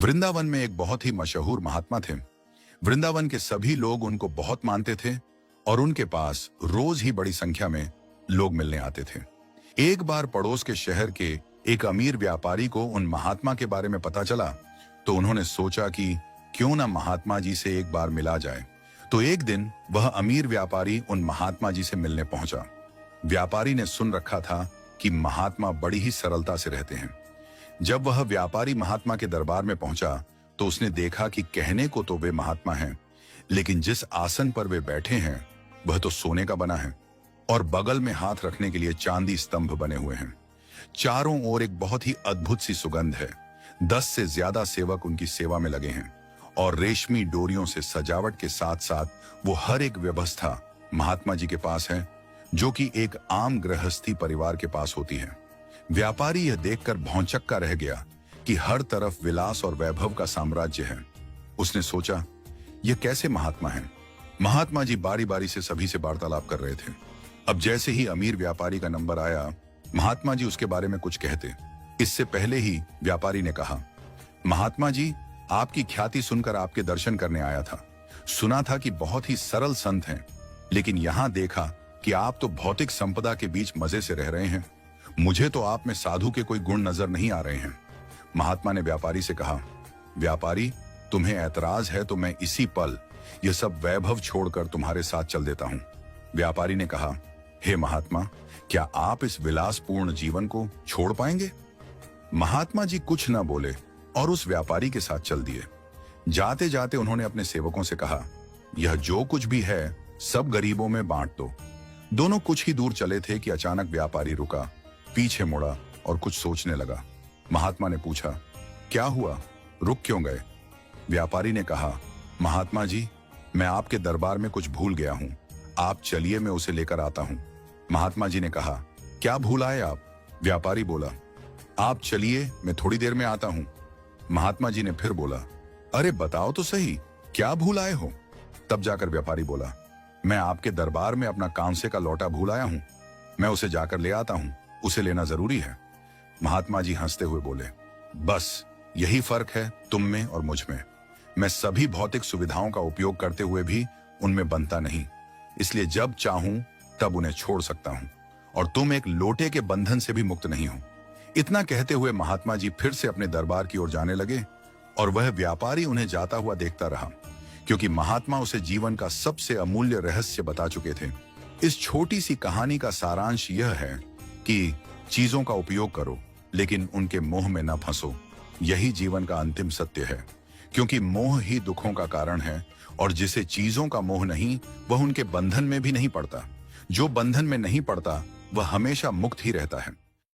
वृंदावन में एक बहुत ही मशहूर महात्मा थे। वृंदावन के सभी लोग उनको बहुत मानते थे और उनके पास रोज ही बड़ी संख्या में लोग मिलने आते थे। एक बार पड़ोस के शहर के एक अमीर व्यापारी को उन महात्मा के बारे में पता चला, तो उन्होंने सोचा कि क्यों ना महात्मा जी से एक बार मिला जाए। तो एक दिन वह अमीर व्यापारी उन महात्मा जी से मिलने पहुंचा। व्यापारी ने सुन रखा था कि महात्मा बड़ी ही सरलता से रहते हैं। जब वह व्यापारी महात्मा के दरबार में पहुंचा तो उसने देखा कि कहने को तो वे महात्मा हैं, लेकिन जिस आसन पर वे बैठे हैं वह तो सोने का बना है और बगल में हाथ रखने के लिए चांदी स्तंभ बने हुए हैं। चारों ओर एक बहुत ही अद्भुत सी सुगंध है। 10 से ज्यादा सेवक उनकी सेवा में लगे हैं और रेशमी डोरियों से सजावट के साथ साथ वो हर एक व्यवस्था महात्मा जी के पास है, जो कि एक आम गृहस्थी परिवार के पास होती है। व्यापारी यह देखकर भौंचक्का रह गया कि हर तरफ विलास और वैभव का साम्राज्य है। उसने सोचा, यह कैसे महात्मा हैं? महात्मा जी बारी बारी से सभी से वार्तालाप कर रहे थे। अब जैसे ही अमीर व्यापारी का नंबर आया, महात्मा जी उसके बारे में कुछ कहते। इससे पहले ही व्यापारी ने कहा, महात्मा जी, आपकी ख्याति सुनकर आपके दर्शन करने आया था। सुना था कि बहुत ही सरल संत हैं, लेकिन यहां देखा कि आप तो भौतिक संपदा के बीच मजे से रह रहे हैं। मुझे तो आप में साधु के कोई गुण नजर नहीं आ रहे हैं। महात्मा ने व्यापारी से कहा, व्यापारी, तुम्हें ऐतराज है तो मैं इसी पल यह सब वैभव छोड़कर तुम्हारे साथ चल देता हूं। व्यापारी ने कहा, हे महात्मा, क्या आप इस विलासपूर्ण जीवन को छोड़ पाएंगे? महात्मा जी कुछ न बोले और उस व्यापारी के साथ चल दिए। जाते जाते उन्होंने अपने सेवकों से कहा, यह जो कुछ भी है सब गरीबों में बांट दो। दोनों कुछ ही दूर चले थे कि अचानक व्यापारी रुका, पीछे मुड़ा और कुछ सोचने लगा। महात्मा ने पूछा, क्या हुआ, रुक क्यों गए? व्यापारी ने कहा, महात्मा जी, मैं आपके दरबार में कुछ भूल गया हूं, आप चलिए मैं उसे लेकर आता हूं। महात्मा जी ने कहा, क्या भूल आए आप? व्यापारी बोला, आप चलिए मैं थोड़ी देर में आता हूं। महात्मा जी ने फिर बोला, अरे बताओ तो सही, क्या भूल आए हो? तब जाकर व्यापारी बोला, मैं आपके दरबार में अपना कांसे का लोटा भूल आया हूं, मैं उसे जाकर ले आता हूं, उसे लेना जरूरी है। महात्मा जी हंसते हुए बोले, बस यही फर्क है तुम में और मुझ में। मैं सभी भौतिक सुविधाओं का उपयोग करते हुए भी उनमें बनता नहीं, इसलिए जब चाहूं तब उन्हें छोड़ सकता हूं, और तुम एक लोटे के बंधन से भी मुक्त नहीं हो। इतना कहते हुए महात्मा जी फिर से अपने दरबार की ओर जाने लगे और वह व्यापारी उन्हें जाता हुआ देखता रहा, क्योंकि महात्मा उसे जीवन का सबसे अमूल्य रहस्य बता चुके थे। इस छोटी सी कहानी का सारांश यह है कि चीजों का उपयोग करो, लेकिन उनके मोह में न फंसो। यही जीवन का अंतिम सत्य है, क्योंकि मोह ही दुखों का कारण है, और जिसे चीजों का मोह नहीं, वह उनके बंधन में भी नहीं पड़ता। जो बंधन में नहीं पड़ता वह हमेशा मुक्त ही रहता है।